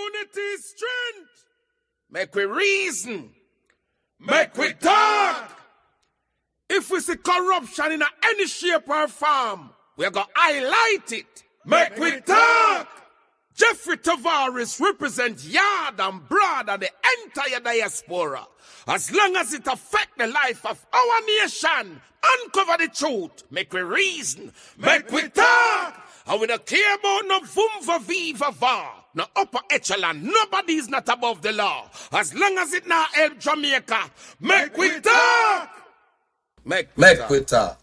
Unity is strength. Make we reason. Make we talk. If we see corruption in any shape or form, we're going to highlight it. Make we talk. Jeffrey Tavares represents yard and broad and the entire diaspora. As long as it affects the life of our nation, uncover the truth. Make we reason. Make we talk. And we don't care about no vumva viva va. No upper echelon. Nobody is not above the law. As long as it not help Jamaica. Make we talk. Make we talk.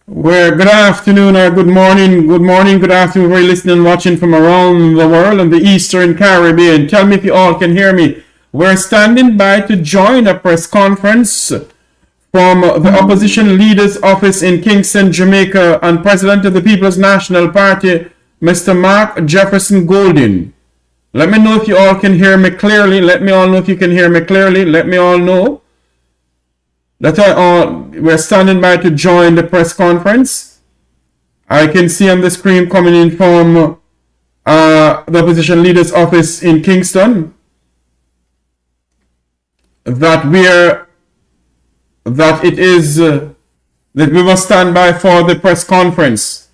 Well, good afternoon or good morning, good afternoon, we're listening and watching from around the world and the Eastern Caribbean. Tell me if you all can hear me. We're standing by to join a press conference from the opposition leader's office in Kingston, Jamaica, and President of the People's National Party, Mr. Mark Jefferson Golden. Let me know if you all can hear me clearly. Let me all know if you can hear me clearly. Let me all know. We're standing by to join the press conference. I can see on the screen coming in from the opposition leader's office in Kingston that we must stand by for the press conference.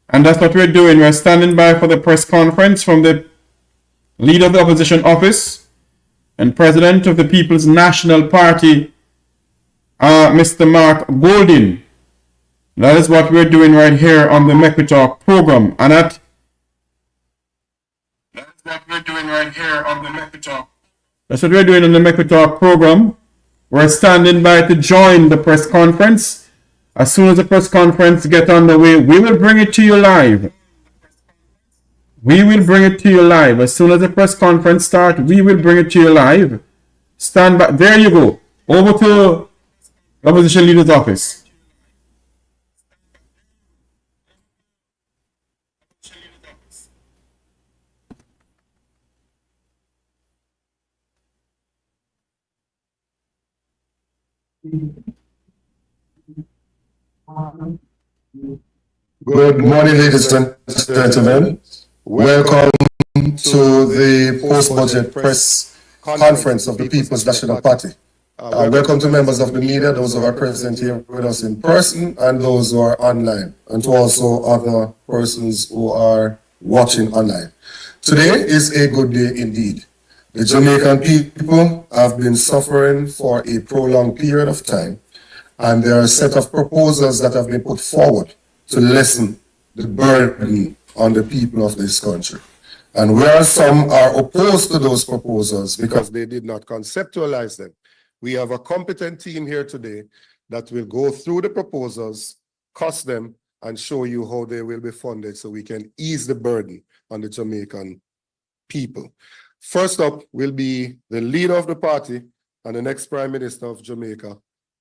And that's what we're doing. We're standing by for the press conference from the leader of the opposition office and president of the People's National Party, Mr. Mark Golden. That is what we're doing right here on the Make We Talk program. And that's what we're doing right here on the Make We Talk. That's what we're doing on the Make We Talk program. We're standing by to join the press conference. As soon as the press conference gets underway, we will bring it to you live. We will bring it to you live. As soon as the press conference starts, we will bring it to you live. Stand by. There you go. Over to opposition leader's office. Good morning, ladies and gentlemen. Welcome to the post-budget press conference of the People's National Party. Welcome to members of the media, those who are present here with us in person and those who are online, and to also other persons who are watching online. Today is a good day indeed. The Jamaican people have been suffering for a prolonged period of time, and there are a set of proposals that have been put forward to lessen the burden on the people of this country. And where some are opposed to those proposals because they did not conceptualize them, we have a competent team here today that will go through the proposals, cost them, and show you how they will be funded so we can ease the burden on the Jamaican people. First up will be the leader of the party and the next Prime Minister of Jamaica,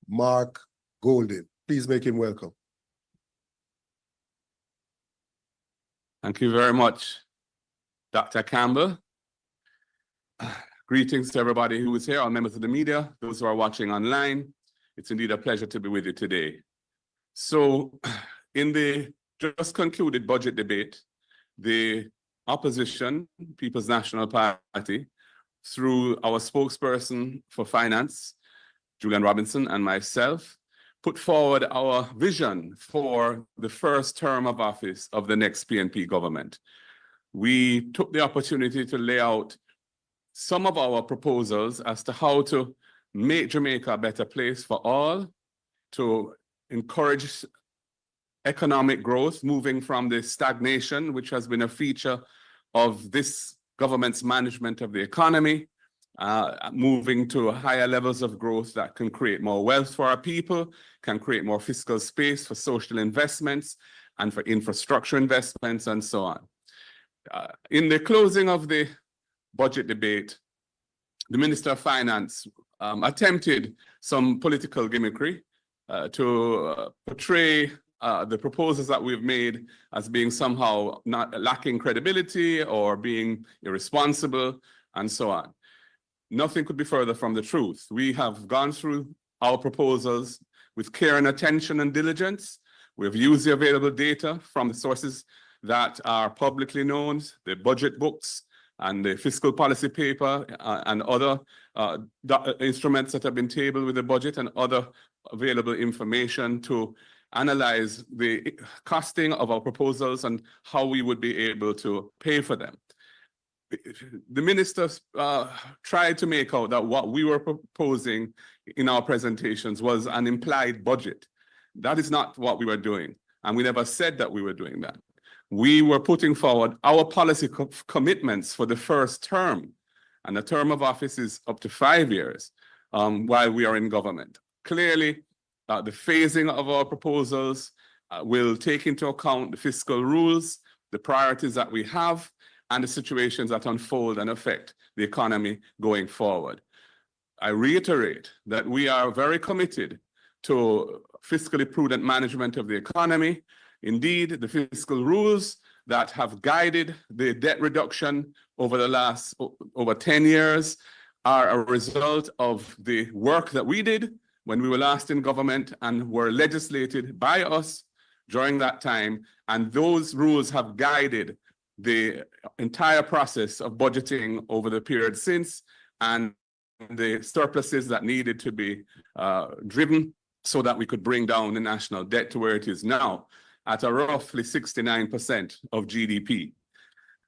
Mark Golden. Please make him welcome. Thank you very much, Dr. Campbell. Greetings to everybody who is here, all members of the media, those who are watching online. It's indeed a pleasure to be with you today. So, in the just concluded budget debate, the opposition, People's National Party, through our spokesperson for finance, Julian Robinson, and myself, put forward our vision for the first term of office of the next PNP government. We took the opportunity to lay out some of our proposals as to how to make Jamaica a better place for all, to encourage economic growth, moving from the stagnation, which has been a feature of this government's management of the economy, moving to higher levels of growth that can create more wealth for our people, can create more fiscal space for social investments and for infrastructure investments and so on. In the closing of the budget debate, the Minister of Finance attempted some political gimmickry to portray the proposals that we've made as being somehow not lacking credibility or being irresponsible and so on. Nothing could be further from the truth. We have gone through our proposals with care and attention and diligence. We've used the available data from the sources that are publicly known, the budget books, and the fiscal policy paper and other instruments that have been tabled with the budget and other available information to analyze the costing of our proposals and how we would be able to pay for them. The ministers tried to make out that what we were proposing in our presentations was an implied budget. That is not what we were doing, and we never said that we were doing that. We were putting forward our policy commitments for the first term, and the term of office is up to 5 years while we are in government. Clearly, the phasing of our proposals will take into account the fiscal rules, the priorities that we have, and the situations that unfold and affect the economy going forward. I reiterate that we are very committed to fiscally prudent management of the economy. Indeed, the fiscal rules that have guided the debt reduction over the last over 10 years are a result of the work that we did when we were last in government and were legislated by us during that time. And those rules have guided the entire process of budgeting over the period since, and the surpluses that needed to be driven so that we could bring down the national debt to where it is now at a roughly 69% of GDP.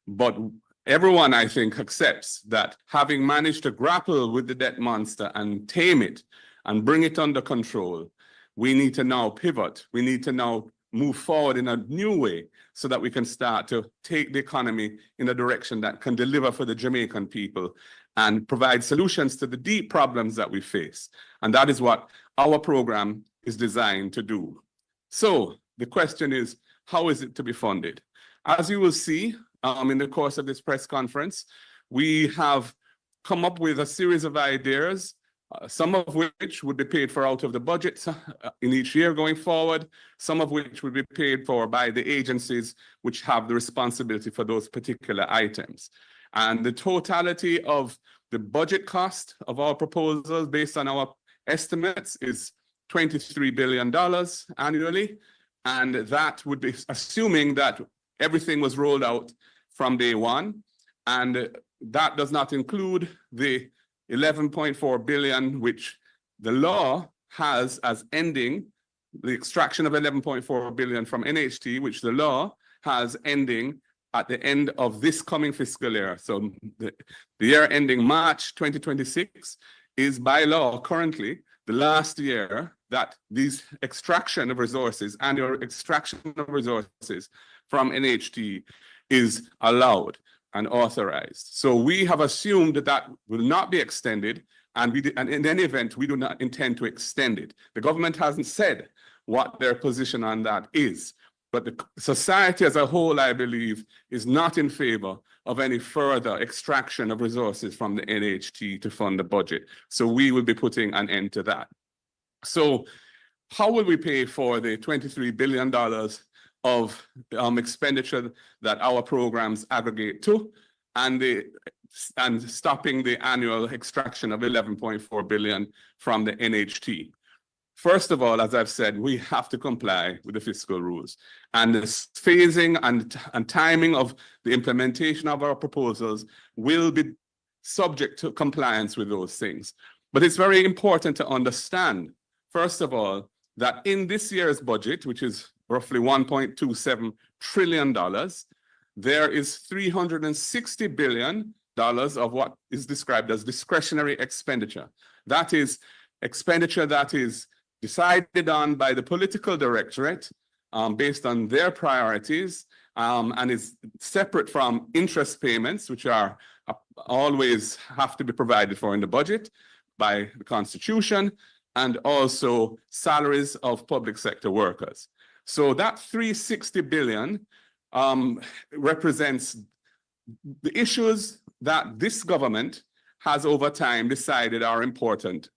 But everyone, I think, accepts that having managed to grapple with the debt monster and tame it and bring it under control, we need to now pivot. We need to now move forward in a new way so that we can start to take the economy in a direction that can deliver for the Jamaican people and provide solutions to the deep problems that we face. And that is what our program is designed to do. So the question is, how is it to be funded? As you will see in the course of this press conference, we have come up with a series of ideas, some of which would be paid for out of the budget in each year going forward, some of which would be paid for by the agencies which have the responsibility for those particular items. And the totality of the budget cost of our proposals based on our estimates is $23 billion annually. And that would be assuming that everything was rolled out from day one. And that does not include the 11.4 billion, which the law has as ending, the extraction of 11.4 billion from NHT, which the law has ending at the end of this coming fiscal year. So the year ending March 2026 is by law currently the last year that these extraction of resources, annual extraction of resources from NHT is allowed and authorized. So we have assumed that that will not be extended, and in any event, we do not intend to extend it. The government hasn't said what their position on that is, but the society as a whole, I believe, is not in favor of any further extraction of resources from the NHT to fund the budget. So we will be putting an end to that. So how will we pay for the $23 billion of expenditure that our programs aggregate to, and stopping the annual extraction of 11.4 billion from the NHT? First of all, as I've said, we have to comply with the fiscal rules, and the phasing and timing of the implementation of our proposals will be subject to compliance with those things. But it's very important to understand, first of all, that in this year's budget, which is roughly $1.27 trillion, there is $360 billion of what is described as discretionary expenditure. That is expenditure that is decided on by the political directorate based on their priorities and is separate from interest payments, which are always have to be provided for in the budget by the Constitution, and also salaries of public sector workers. So that $360 billion represents the issues that this government has over time decided are important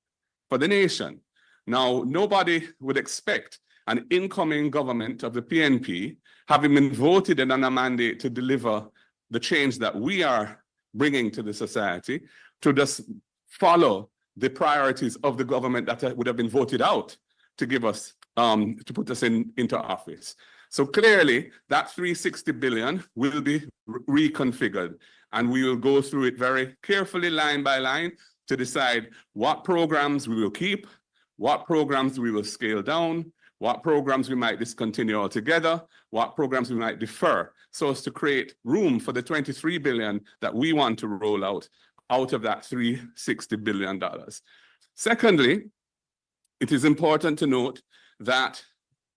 for the nation. Now, nobody would expect an incoming government of the PNP, having been voted in on a mandate to deliver the change that we are bringing to the society, to just follow the priorities of the government that would have been voted out to give us, to put us into office. So clearly, that 360 billion will be reconfigured, and we will go through it very carefully, line by line, to decide what programs we will keep, what programs we will scale down, what programs we might discontinue altogether, what programs we might defer, so as to create room for the 23 billion that we want to roll out of that $360 billion. Secondly, it is important to note that,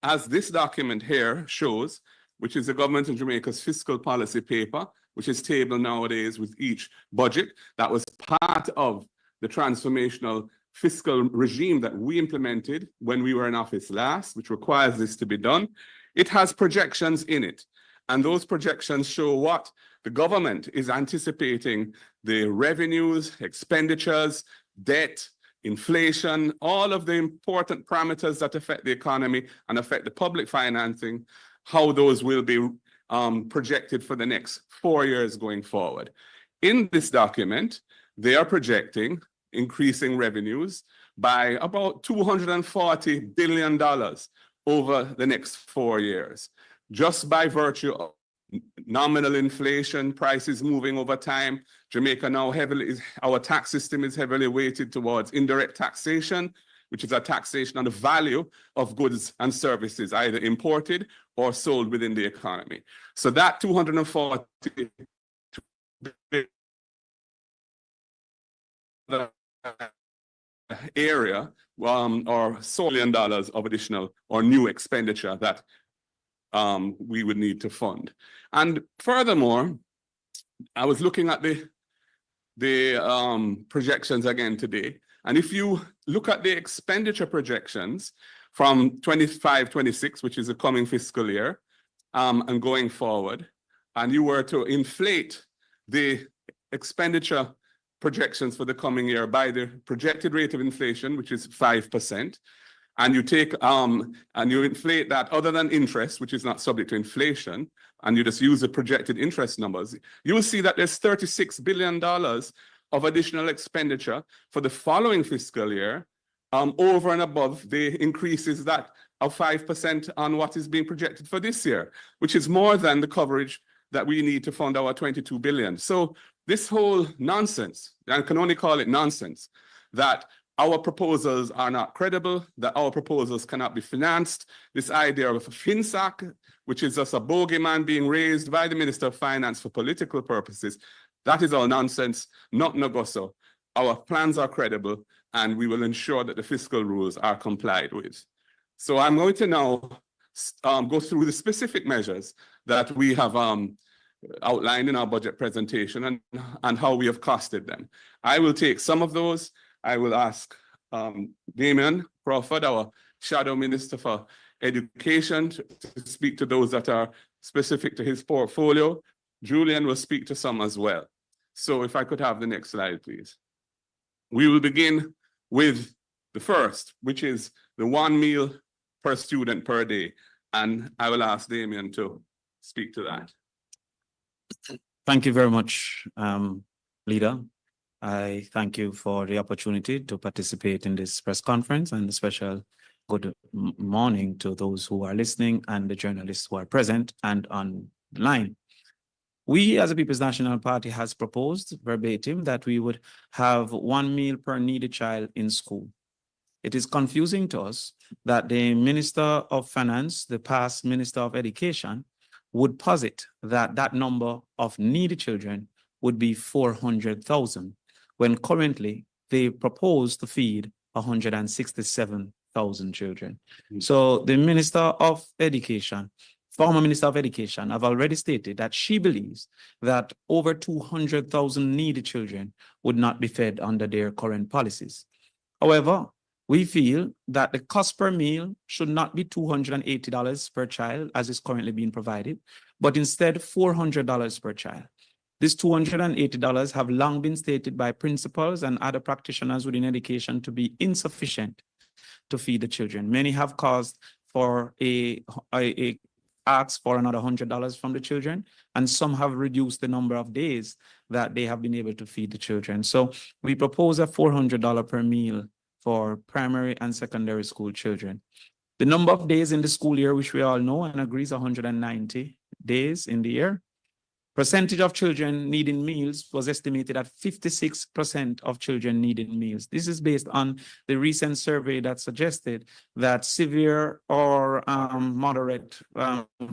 as this document here shows, which is the government of Jamaica's fiscal policy paper, which is tabled nowadays with each budget, that was part of the transformational fiscal regime that we implemented when we were in office last, which requires this to be done. It has projections in it, and those projections show what the government is anticipating: the revenues, expenditures, debt, inflation, all of the important parameters that affect the economy and affect the public financing, how those will be projected for the next 4 years going forward. In this document, they are projecting increasing revenues by about $240 billion over the next 4 years, just by virtue of nominal inflation, prices moving over time. Jamaica now our tax system is heavily weighted towards indirect taxation, which is a taxation on the value of goods and services, either imported or sold within the economy. So that 240 area or $1 billion of additional or new expenditure that we would need to fund. And furthermore, I was looking at the projections again today, and if you look at the expenditure projections from 25-26, which is the coming fiscal year, and going forward, and you were to inflate the expenditure projections for the coming year by the projected rate of inflation, which is 5%, and you take and you inflate that other than interest, which is not subject to inflation, and you just use the projected interest numbers, you will see that there's $36 billion of additional expenditure for the following fiscal year, over and above the increases that of 5% on what is being projected for this year, which is more than the coverage that we need to fund our 22 billion. So this whole nonsense, I can only call it nonsense, that our proposals are not credible, that our proposals cannot be financed, this idea of a FinSAC, which is just a bogeyman being raised by the Minister of Finance for political purposes, that is all nonsense, not negoso. Our plans are credible, and we will ensure that the fiscal rules are complied with. So I'm going to now go through the specific measures that we have outlined in our budget presentation and how we have costed them. I will take some of those. I will ask Damian Crawford, our Shadow Minister for Education, to speak to those that are specific to his portfolio. Julian will speak to some as well. So if I could have the next slide, please. We will begin with the first, which is the 1 meal per student per day. And I will ask Damian to speak to that. Thank you very much, Leader. I thank you for the opportunity to participate in this press conference, and a special good morning to those who are listening and the journalists who are present and online. We, as a People's National Party, has proposed verbatim that we would have 1 meal per needy child in school. It is confusing to us that the Minister of Finance, the past Minister of Education, would posit that that number of needy children would be 400,000, when currently they propose to feed 167,000 children. So the Minister of Education, former Minister of Education, have already stated that she believes that over 200,000 needy children would not be fed under their current policies. However, we feel that the cost per meal should not be $280 per child, as is currently being provided, but instead $400 per child. This $280 have long been stated by principals and other practitioners within education to be insufficient to feed the children. Many have caused for ask for another $100 from the children, and some have reduced the number of days that they have been able to feed the children. So we propose a $400 per meal for primary and secondary school children. The number of days in the school year, which we all know and agree is 190 days in the year. Percentage of children needing meals was estimated at 56% of children needing meals. This is based on the recent survey that suggested that severe or moderate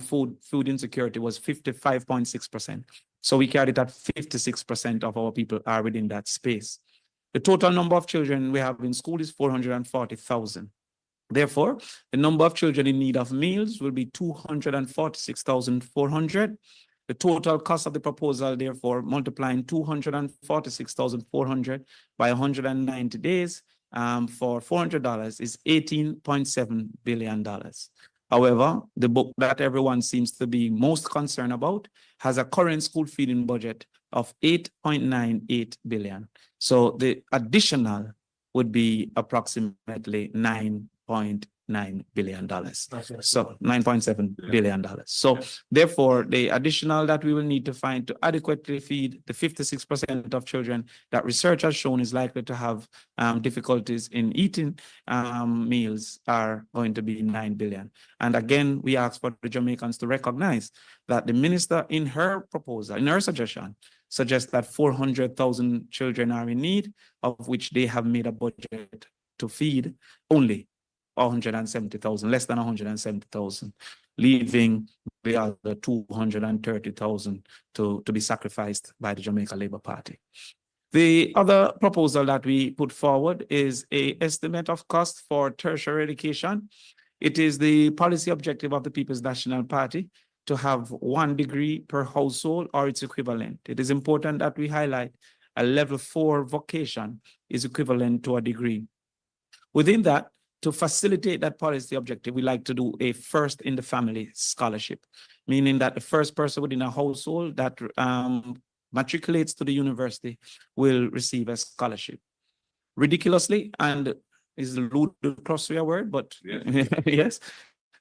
food insecurity was 55.6%. So we carried that 56% of our people are within that space. The total number of children we have in school is 440,000. Therefore, the number of children in need of meals will be 246,400. The total cost of the proposal, therefore, multiplying 246,400 by 190 days for $400 is $18.7 billion. However, the book that everyone seems to be most concerned about has a current school feeding budget of $8.98 billion. So the additional would be approximately $9.9 billion. So $9.7 billion. So therefore, the additional that we will need to find to adequately feed the 56% of children that research has shown is likely to have difficulties in eating meals are going to be 9 billion. And again, we ask for the Jamaicans to recognize that the minister in her proposal, in her suggestion, suggests that 400,000 children are in need, of which they have made a budget to feed only 170,000, less than 170,000, leaving the other 230,000 to be sacrificed by the Jamaica Labour Party. The other proposal that we put forward is an estimate of cost for tertiary education. It is the policy objective of the People's National Party to have 1 degree per household or its equivalent. It is important that we highlight a level 4 vocation is equivalent to a degree. Within that, to facilitate that policy objective, we like to do a first in the family scholarship, meaning that the first person within a household that matriculates to the university will receive a scholarship. Ridiculously, and is ludicrous a word, but yes,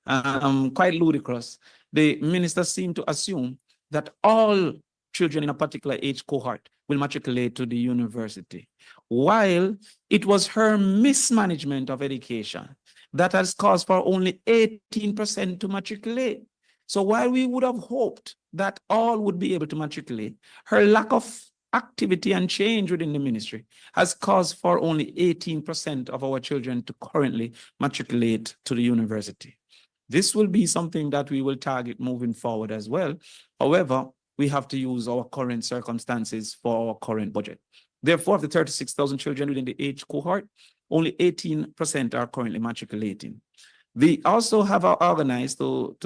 quite ludicrous. The minister seemed to assume that all children in a particular age cohort will matriculate to the university, while it was her mismanagement of education that has caused for only 18% to matriculate. So while we would have hoped that all would be able to matriculate, her lack of activity and change within the ministry has caused for only 18% of our children to currently matriculate to the university. This will be something that we will target moving forward as well. However, we have to use our current circumstances for our current budget. Therefore, of the 36,000 children within the age cohort, only 18% are currently matriculating. We also have organized to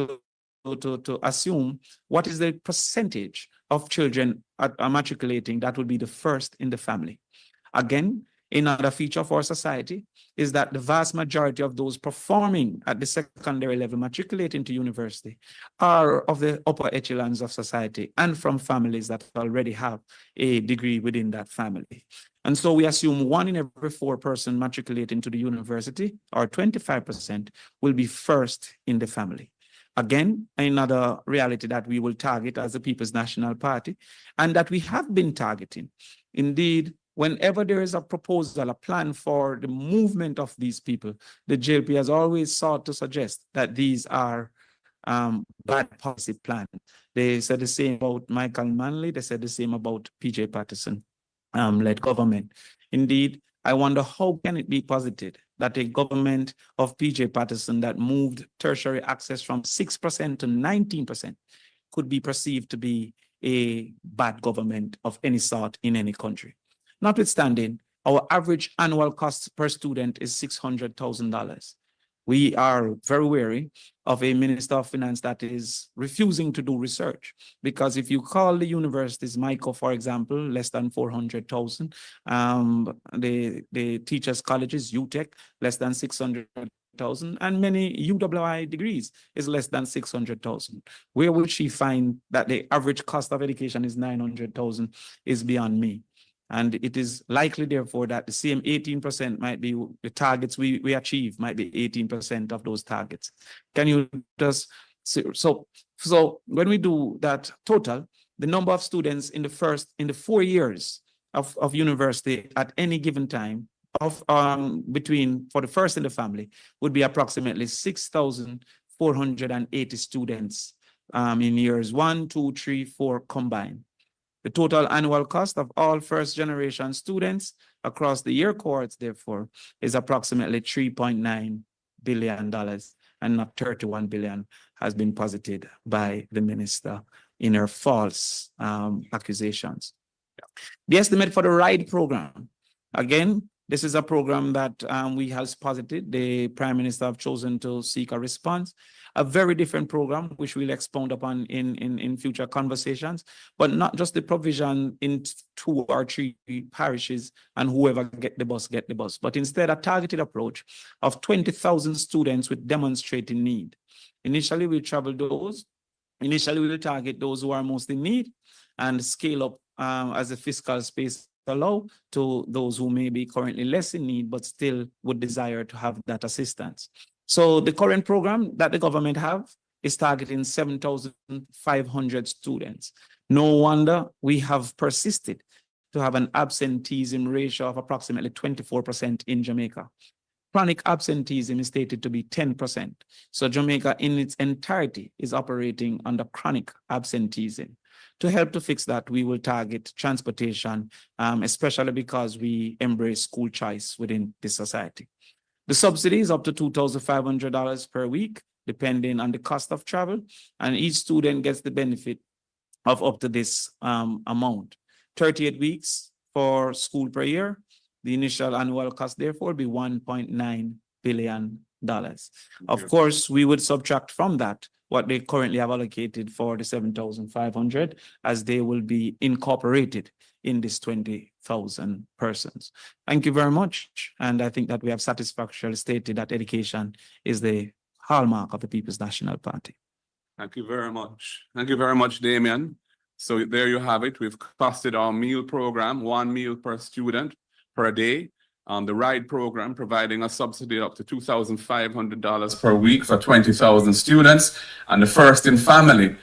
assume what is the percentage of children are matriculating that would be the first in the family. Again, another feature of our society is that the vast majority of those performing at the secondary level matriculating to university are of the upper echelons of society and from families that already have a degree within that family. And so we assume 1 in every 4 person matriculating to the university, or 25%, will be first in the family. Again, another reality that we will target as the People's National Party, and that we have been targeting. Indeed, whenever there is a proposal, a plan for the movement of these people, the JLP has always sought to suggest that these are bad policy plans. They said the same about Michael Manley. They said the same about PJ Patterson led government. Indeed, I wonder how can it be posited that a government of PJ Patterson that moved tertiary access from 6% to 19% could be perceived to be a bad government of any sort in any country. Notwithstanding, our average annual cost per student is $600,000. We are very wary of a Minister of Finance that is refusing to do research, because if you call the universities, MICO, for example, less than 400,000, the teachers' colleges, UTEC, less than 600,000, and many UWI degrees is less than 600,000. Where will she find that the average cost of education is 900,000 is beyond me. And it is likely, therefore, that the same 18% might be the targets we achieve, might be 18% of those targets. Can you just see? So when we do that total, the number of students in the 4 years of university at any given time of for the first in the family would be approximately 6,480 students in years 1, 2, 3, 4 combined. The total annual cost of all first generation students across the year cohorts, therefore, is approximately $3.9 billion, and not 31 billion has been posited by the minister in her false accusations. The estimate for the RIDE program, again, this is a program that we have posited. The Prime Minister have chosen to seek a response. A very different program, which we'll expound upon in future conversations, but not just the provision in 2 or 3 parishes and whoever get the bus, but instead a targeted approach of 20,000 students with demonstrating need. Initially, we'll target those who are most in need and scale up as the fiscal space allow to those who may be currently less in need, but still would desire to have that assistance. So the current program that the government have is targeting 7,500 students. No wonder we have persisted to have an absenteeism ratio of approximately 24% in Jamaica. Chronic absenteeism is stated to be 10%. So Jamaica in its entirety is operating under chronic absenteeism. To help to fix that, we will target transportation, especially because we embrace school choice within this society. The subsidy is up to $2,500 per week, depending on the cost of travel, and each student gets the benefit of up to this amount. 38 weeks for school per year. The initial annual cost, therefore, will be $1.9 billion. Of course, we would subtract from that what they currently have allocated for the 7,500, as they will be incorporated in this 20,000 persons. Thank you very much. And I think that we have satisfactorily stated that education is the hallmark of the People's National Party. Thank you very much. Thank you very much, Damian. So there you have it. We've costed our meal program, 1 meal per student per day. The RIDE program providing a subsidy up to $2,500 per week for 20,000 students, and the First in Family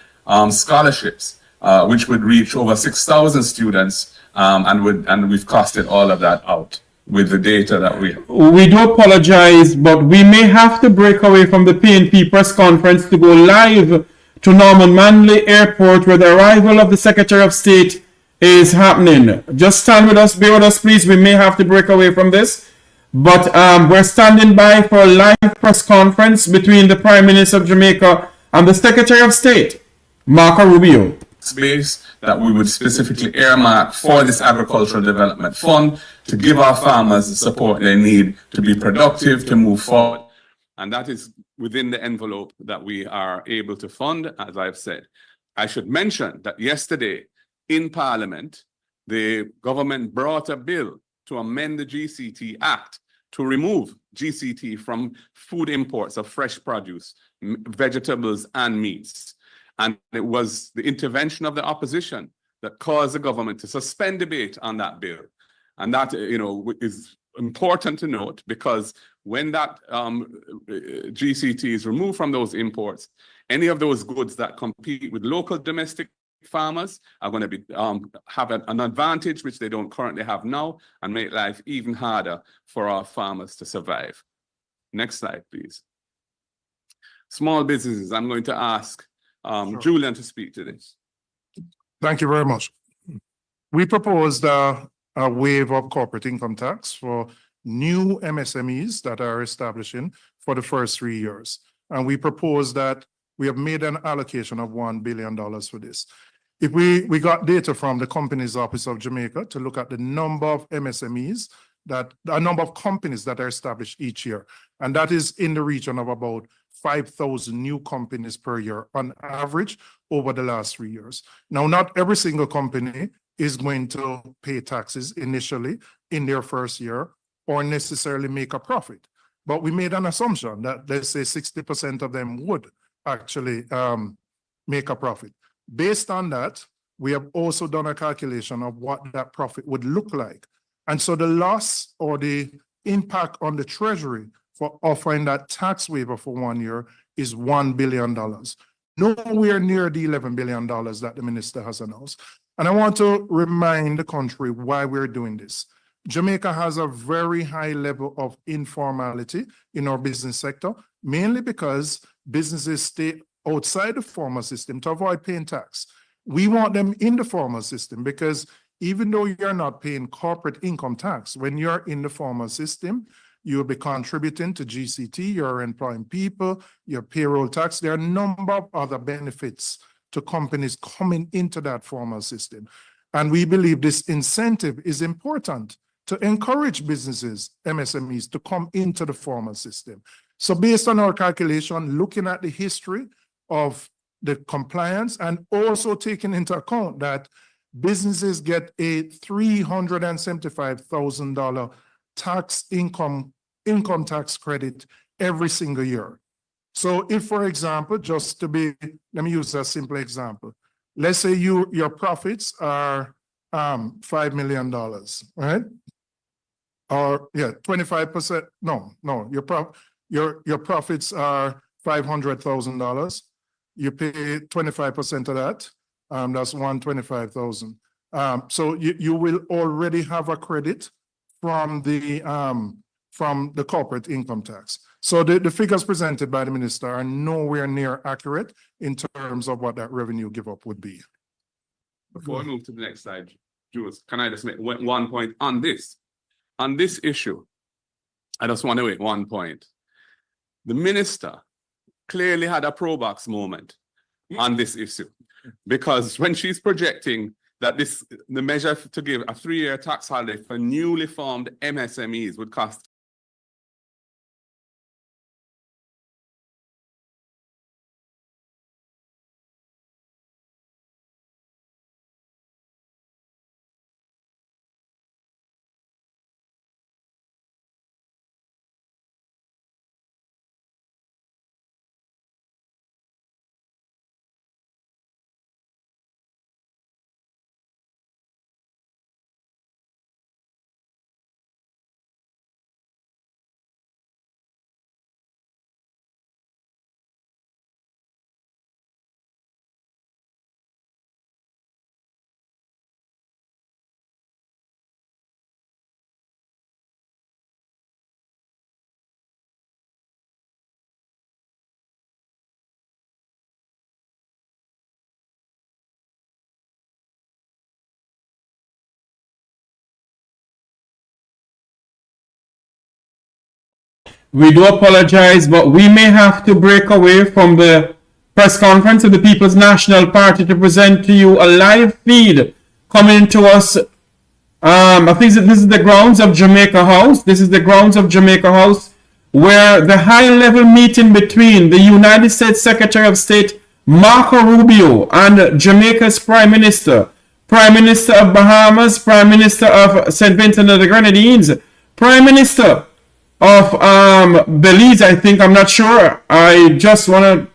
scholarships, which would reach over 6,000 students, and we've costed all of that out with the data that we have. We do apologize, but we may have to break away from the PNP press conference to go live to Norman Manley Airport, where the arrival of the Secretary of State is happening. Just stand with us, bear with us, please. We may have to break away from this, but we're standing by for a live press conference between the Prime Minister of Jamaica and the Secretary of State, Marco Rubio. Space that we would specifically earmark for this agricultural development fund to give our farmers the support they need to be productive, to move forward. And that is within the envelope that we are able to fund, as I've said. I should mention that yesterday, in Parliament, the government brought a bill to amend the GCT Act to remove GCT from food imports of fresh produce, vegetables, and meats. And it was the intervention of the opposition that caused the government to suspend debate on that bill. And that, is important to note, because when that GCT is removed from those imports, any of those goods that compete with local domestic farmers are going to be have an advantage which they don't currently have now, and make life even harder for our farmers to survive. Next slide, please. Small businesses. I'm going to ask Julian to speak to this. Thank you very much. We proposed a waiver of corporate income tax for new MSMEs that are establishing for the first 3 years. And we propose that we have made an allocation of $1 billion for this. If we got data from the Companies Office of Jamaica to look at the number of MSMEs, a number of companies that are established each year, and that is in the region of about 5,000 new companies per year on average over the last 3 years. Now, not every single company is going to pay taxes initially in their first year or necessarily make a profit. But we made an assumption that, let's say, 60% of them would actually make a profit. Based on that, we have also done a calculation of what that profit would look like. And so the loss or the impact on the Treasury for offering that tax waiver for 1 year is $1 billion. Nowhere near the $11 billion that the minister has announced. And I want to remind the country why we're doing this. Jamaica has a very high level of informality in our business sector, mainly because businesses stay outside the formal system to avoid paying tax. We want them in the formal system because even though you're not paying corporate income tax, when you're in the formal system, you'll be contributing to GCT, you're employing people, your payroll tax. There are a number of other benefits to companies coming into that formal system. And we believe this incentive is important to encourage businesses, MSMEs, to come into the formal system. So based on our calculation, looking at the history of the compliance and also taking into account that businesses get a $375,000 income tax credit every single year. So if, for example, let me use a simple example. Let's say your profits are $5 million, right? Or 25%. No, your profits are $500,000. You pay 25% of that. That's $125,000. So you will already have a credit from the corporate income tax. So the figures presented by the minister are nowhere near accurate in terms of what that revenue give up would be. Before I move to the next slide, Jules, can I just make one point on this? On this issue, I just want to make one point. The minister clearly had a pro-box moment on this issue, because when she's projecting that the measure to give a 3-year tax holiday for newly formed MSMEs would cost We do apologize, but we may have to break away from the press conference of the People's National Party to present to you a live feed coming to us. I think this is the grounds of Jamaica House. This is the grounds of Jamaica House, where the high-level meeting between the United States Secretary of State Marco Rubio and Jamaica's Prime Minister of Bahamas, Prime Minister of St. Vincent and the Grenadines, Prime Minister of Belize, I think, I'm not sure. I just want to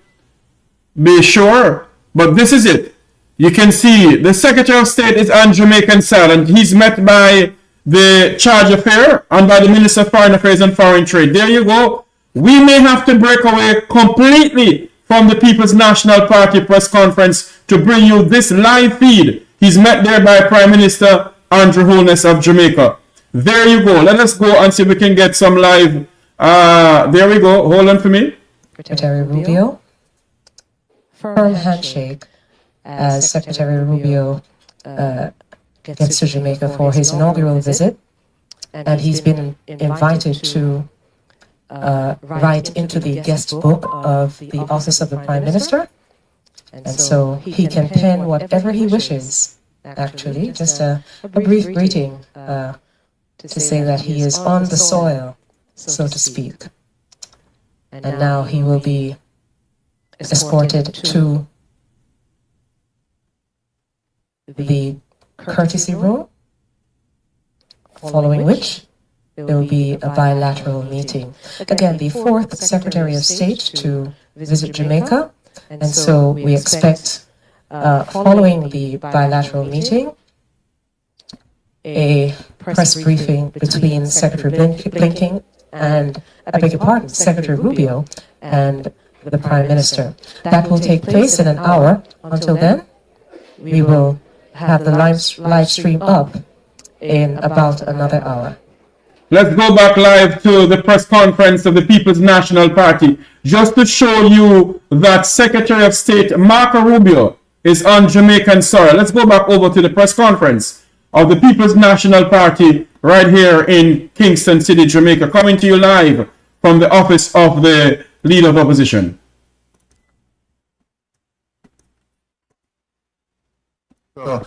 be sure, but this is it. You can see the Secretary of State is on Jamaican soil, and he's met by the Charge of Affair and by the Minister of Foreign Affairs and Foreign Trade. There you go. We may have to break away completely from the People's National Party press conference to bring you this live feed. He's met there by Prime Minister Andrew Holness of Jamaica. There you go. Let us go and see if we can get some live. There we go. Hold on for me. Secretary Rubio. Firm handshake as Secretary Rubio gets to Jamaica for his inaugural visit. And he's been invited to write into the guest book of the Office of the Prime Minister. And so he can pen whatever he wishes, actually. Just a brief greeting to say that he is on the soil, so to speak. And now he will be escorted to the courtesy room, following which there will be a bilateral meeting. Again, the 4th Secretary of State to visit Jamaica, and so we expect, following the bilateral meeting, a press briefing between Secretary Blinken and, I beg your pardon, Secretary Rubio and the Prime Minister. That will take place in an hour. Until then, we will have the live stream up in about another hour. Let's go back live to the press conference of the People's National Party, just to show you that Secretary of State Marco Rubio is on Jamaican soil. Let's go back over to the press conference of the People's National Party right here in Kingston City, Jamaica, coming to you live from the office of the Leader of Opposition.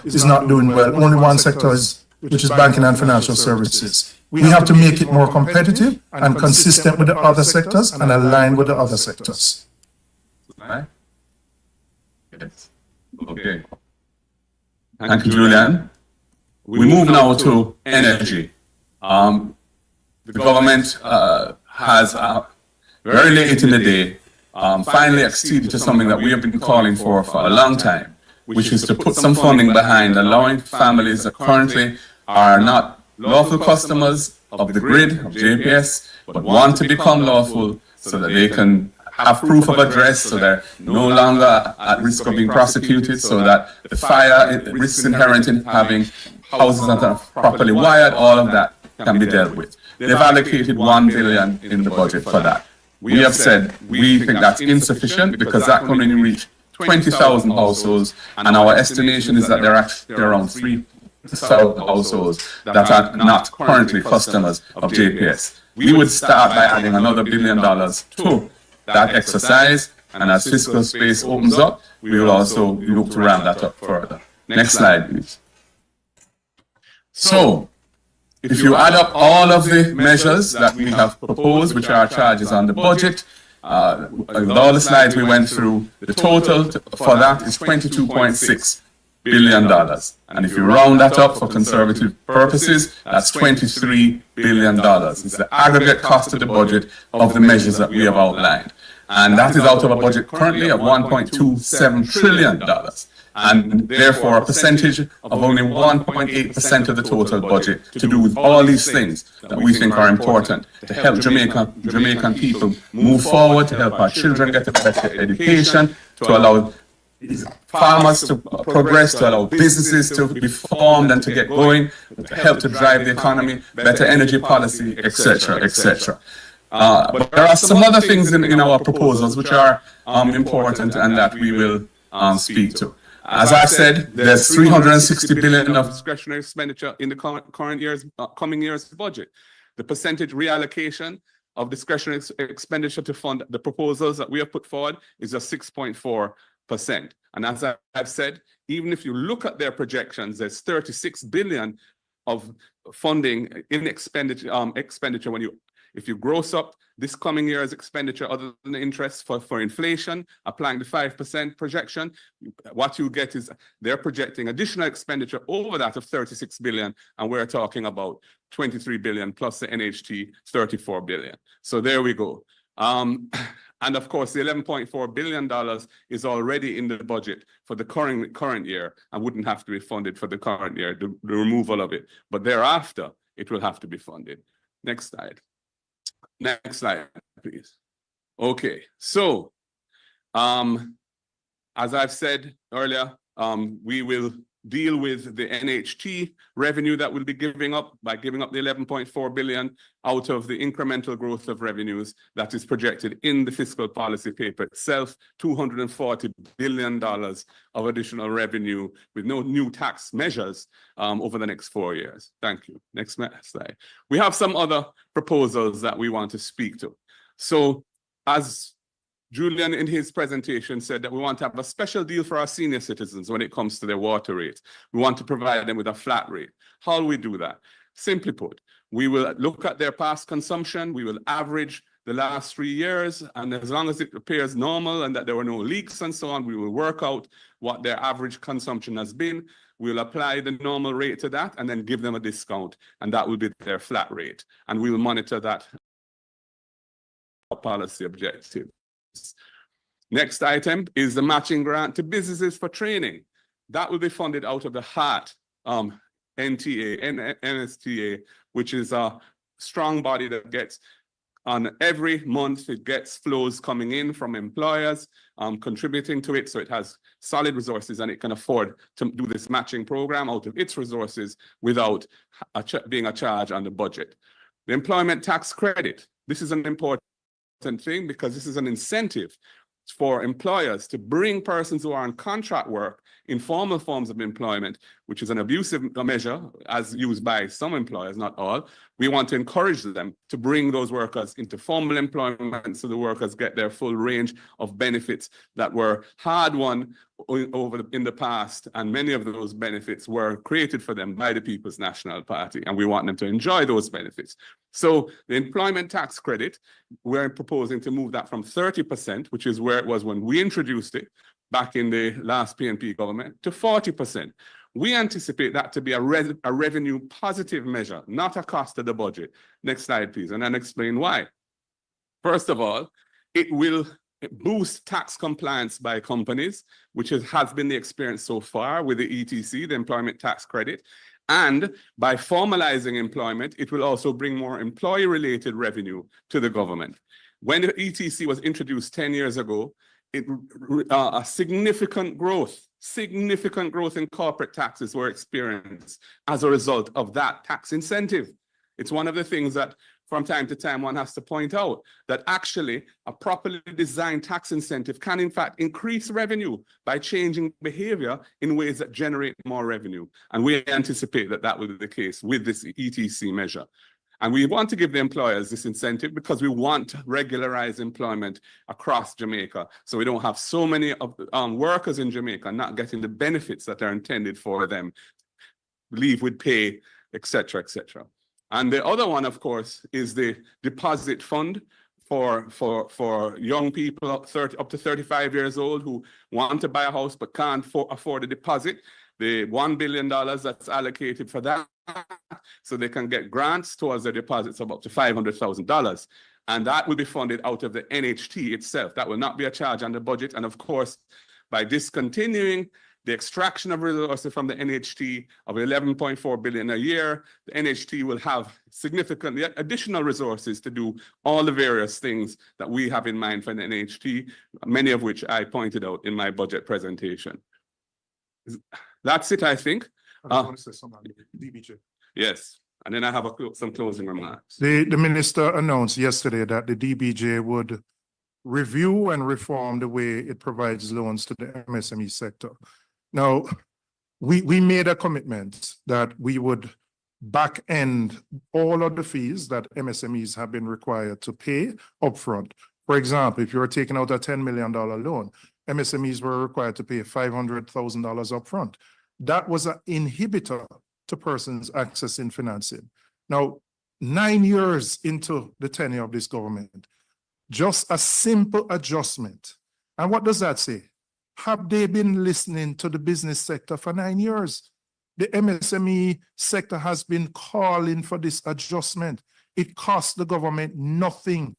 Is not doing well. Only one sector which is banking and financial services. We have to make it more competitive and consistent with the other sectors and aligned with the other sectors. Right? Yes. Okay. Thank you, Julian. We move now to energy. The government has very late in the day finally acceded to something that we have been calling for a long time, which is to put some funding behind allowing families that currently are not lawful customers of the grid, of JPS, but want to become lawful so that they can have proof of address, so they're no longer at risk of being prosecuted, so that the fire risks inherent in having houses that are properly wired, all of that can be dealt with. They've allocated $1 billion in the budget for that. We have said we think that's insufficient because that can only reach 20,000 households, and our estimation is that there are actually around 3,000 households that are not currently customers of JPS. We would start by adding another $1 billion to that exercise, and as fiscal space opens up, we will also look to ramp that up further. Next slide, please. So, if you add up all of the measures that we have proposed, which are charges on the budget, with all the slides we went through, the total for that is $22.6 billion. And if you round that up for conservative purposes, that's $23 billion. It's the aggregate cost of the budget of the measures that we have outlined. And that is out of a budget currently of $1.27 trillion. And therefore a percentage of only 1.8% of the total budget to do with all these things that we think are important to help Jamaican people move forward, to help our children get a better education, to allow farmers to progress, to allow businesses to be formed and to get going, to help to drive the economy, better energy policy, etc., etc. But there are some other things in our proposals which are important and that we will speak to. As I said, there's $360 billion of discretionary expenditure in the coming year's budget. The percentage reallocation of discretionary expenditure to fund the proposals that we have put forward is just 6.4%. And as I've said, even if you look at their projections, there's $36 billion of funding in expenditure if you gross up this coming year's expenditure other than the interest for inflation, applying the 5% projection, what you get is they're projecting additional expenditure over that of $36 billion, and we're talking about $23 billion plus the NHT, $34 billion. So there we go. And of course, the $11.4 billion is already in the budget for the current year and wouldn't have to be funded for the current year, the removal of it. But thereafter, it will have to be funded. Next slide. Next slide, please. Okay, so as I've said earlier, we will deal with the NHT revenue that we'll be giving up by giving up the $11.4 billion out of the incremental growth of revenues that is projected in the fiscal policy paper itself, $240 billion of additional revenue with no new tax measures over the next 4 years. Thank you. Next slide. We have some other proposals that we want to speak to. So as Julian in his presentation said that we want to have a special deal for our senior citizens when it comes to their water rates. We want to provide them with a flat rate. How will we do that? Simply put, we will look at their past consumption, we will average the last 3 years, and as long as it appears normal and that there were no leaks and so on, we will work out what their average consumption has been. We'll apply the normal rate to that and then give them a discount, and that will be their flat rate. And we will monitor that policy objective. Next item is the matching grant to businesses for training. That will be funded out of the HART NSTA, which is a strong body that gets on every month, it gets flows coming in from employers, contributing to it. So it has solid resources and it can afford to do this matching program out of its resources without being a charge on the budget. The employment tax credit. This is an important thing because this is an incentive for employers to bring persons who are on contract work, informal forms of employment, which is an abusive measure as used by some employers, not all. We want to encourage them to bring those workers into formal employment so the workers get their full range of benefits that were hard-won in the past, and many of those benefits were created for them by the People's National Party, and we want them to enjoy those benefits. So the employment tax credit, we're proposing to move that from 30%, which is where it was when we introduced it back in the last PNP government, to 40%. We anticipate that to be a revenue positive measure, not a cost of the budget. Next slide, please, and I'll explain why. First of all, it will boost tax compliance by companies, which has been the experience so far with the ETC, the employment tax credit. And by formalizing employment, it will also bring more employee-related revenue to the government. When the ETC was introduced 10 years ago, a significant growth in corporate taxes were experienced as a result of that tax incentive. It's one of the things that from time to time one has to point out, that actually a properly designed tax incentive can in fact increase revenue by changing behavior in ways that generate more revenue. And we anticipate that that will be the case with this ETC measure. And we want to give the employers this incentive because we want to regularize employment across Jamaica. So we don't have so many workers in Jamaica not getting the benefits that are intended for them, leave with pay, etc., etc. And the other one, of course, is the deposit fund for young people up to 35 years old who want to buy a house but can't afford a deposit. The $1 billion that's allocated for that, so they can get grants towards their deposits of up to $500,000. And that will be funded out of the NHT itself. That will not be a charge on the budget. And of course, by discontinuing the extraction of resources from the NHT of $11.4 billion a year, the NHT will have significantly additional resources to do all the various things that we have in mind for the NHT, many of which I pointed out in my budget presentation. That's it, I think. I want to say something about the DBJ. Yes, and then I have some closing remarks. The minister announced yesterday that the DBJ would review and reform the way it provides loans to the MSME sector. Now, we made a commitment that we would back end all of the fees that MSMEs have been required to pay upfront. For example, if you were taking out a $10 million loan, MSMEs were required to pay $500,000 upfront. That was an inhibitor to persons accessing financing. Now, 9 years into the tenure of this government, just a simple adjustment. And what does that say? Have they been listening to the business sector for 9 years? The MSME sector has been calling for this adjustment. It costs the government nothing.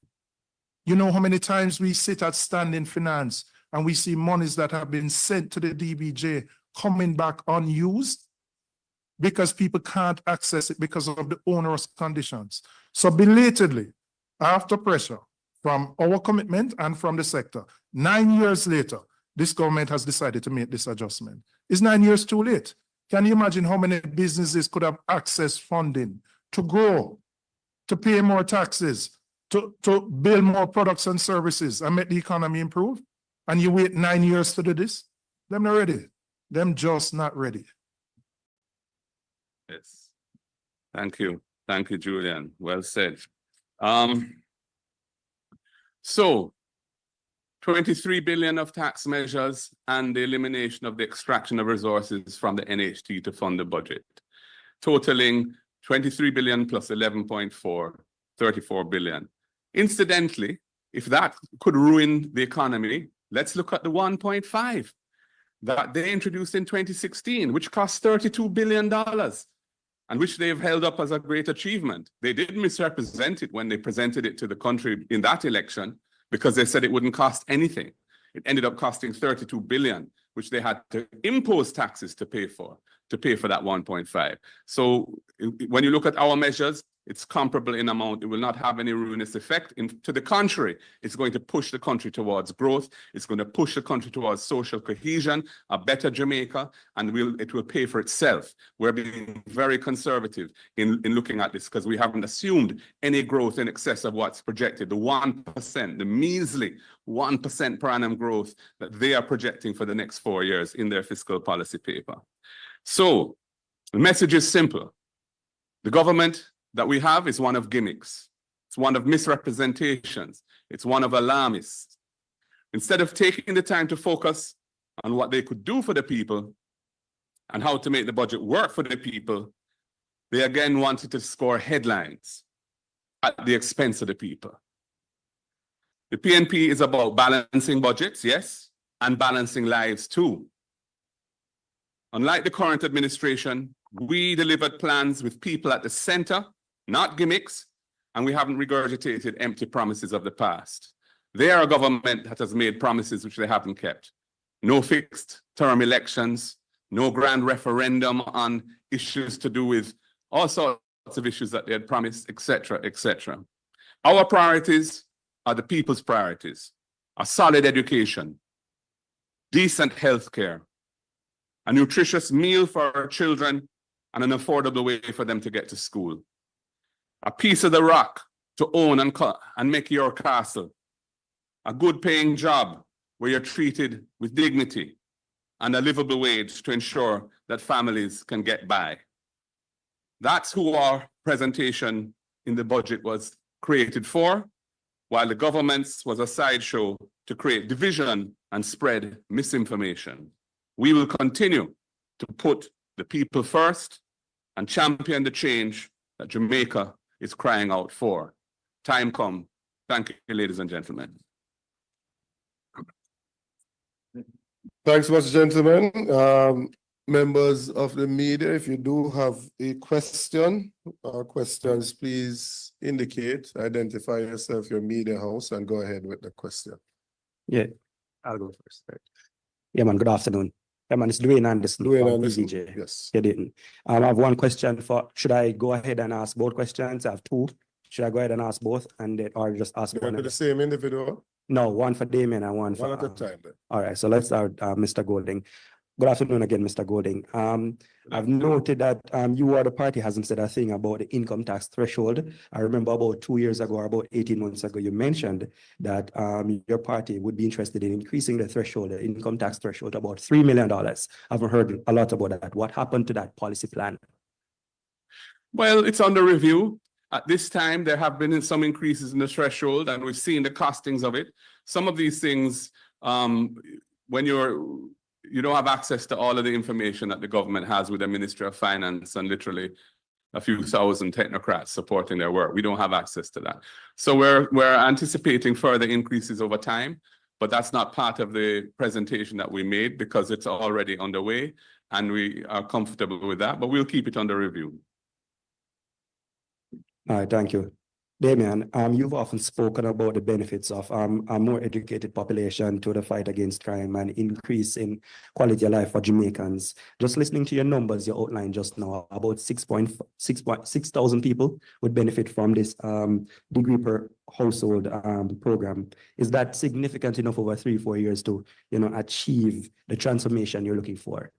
You know how many times we sit at Standing Finance and we see monies that have been sent to the DBJ coming back unused because people can't access it because of the onerous conditions. So belatedly, after pressure from our commitment and from the sector, 9 years later, this government has decided to make this adjustment. Is 9 years too late? Can you imagine how many businesses could have accessed funding to grow, to pay more taxes, to build more products and services and make the economy improve? And you wait 9 years to do this? Them not ready. Them just not ready. Yes. Thank you. Thank you, Julian. Well said. So 23 billion of tax measures and the elimination of the extraction of resources from the NHT to fund the budget, totaling 23 billion plus 11.4, 34 billion. Incidentally, if that could ruin the economy, let's look at the 1.5 that they introduced in 2016, which cost $32 billion and which they've held up as a great achievement. They did misrepresent it when they presented it to the country in that election because they said it wouldn't cost anything. It ended up costing 32 billion, which they had to impose taxes to pay for that 1.5. So when you look at our measures, It's comparable in amount. It will not have any ruinous effect. To the contrary, it's going to push the country towards growth. It's going to push the country towards social cohesion, a better Jamaica, and it will pay for itself. We're being very conservative in looking at this because we haven't assumed any growth in excess of what's projected. The 1%, the measly 1% per annum growth that they are projecting for the next 4 years in their fiscal policy paper. So the message is simple. The government that we have is one of gimmicks. It's one of misrepresentations. It's one of alarmists. Instead of taking the time to focus on what they could do for the people and how to make the budget work for the people, they again wanted to score headlines at the expense of the people. The PNP is about balancing budgets, yes, and balancing lives too. Unlike the current administration, we delivered plans with people at the center, not gimmicks, and we haven't regurgitated empty promises of the past. They are a government that has made promises which they haven't kept. No fixed term elections, no grand referendum on issues to do with all sorts of issues that they had promised, etc., etc. Our priorities are the people's priorities: a solid education, decent health care, a nutritious meal for our children, and an affordable way for them to get to school. A piece of the rock to own and make your castle. A good paying job where you're treated with dignity, and a livable wage to ensure that families can get by. That's who our presentation in the budget was created for, while the government's was a sideshow to create division and spread misinformation. We will continue to put the people first and champion the change that Jamaica is crying out for. Time come. Thank you, ladies and gentlemen. Thanks much, gentlemen. Members of the media, if you do have a question or questions, please indicate, identify yourself, your media house, and go ahead with the question. Yeah, I'll go first. Right. Yeah, man, good afternoon. Yeah, man, it's Julian Anderson. Julian Anderson, PDJ. yes. You didn't. I have one question for, should I go ahead and ask both questions? I have two. Should I go ahead and ask both or just ask one? To the same individual? No, one for Damian and one for... One at a time then. All right, so let's start, Mr. Golding. Good afternoon again, Mr. Golding. I've noted that you or the party hasn't said a thing about the income tax threshold. I remember about 2 years ago or about 18 months ago, you mentioned that your party would be interested in increasing the threshold, the income tax threshold, to about $3 million. I haven't heard a lot about that. What happened to that policy plan? Well, it's under review. At this time, there have been some increases in the threshold, and we've seen the costings of it. Some of these things, when you don't have access to all of the information that the government has with the Ministry of Finance and literally a few thousand technocrats supporting their work. We don't have access to that. So we're anticipating further increases over time, but that's not part of the presentation that we made because it's already underway and we are comfortable with that, but we'll keep it under review. All right, thank you. Damian, you've often spoken about the benefits of a more educated population to the fight against crime and increase in quality of life for Jamaicans. Just listening to your numbers you outlined just now, about 6,000 people would benefit from this degree per household program. Is that significant enough over 3-4 years to, achieve the transformation you're looking for?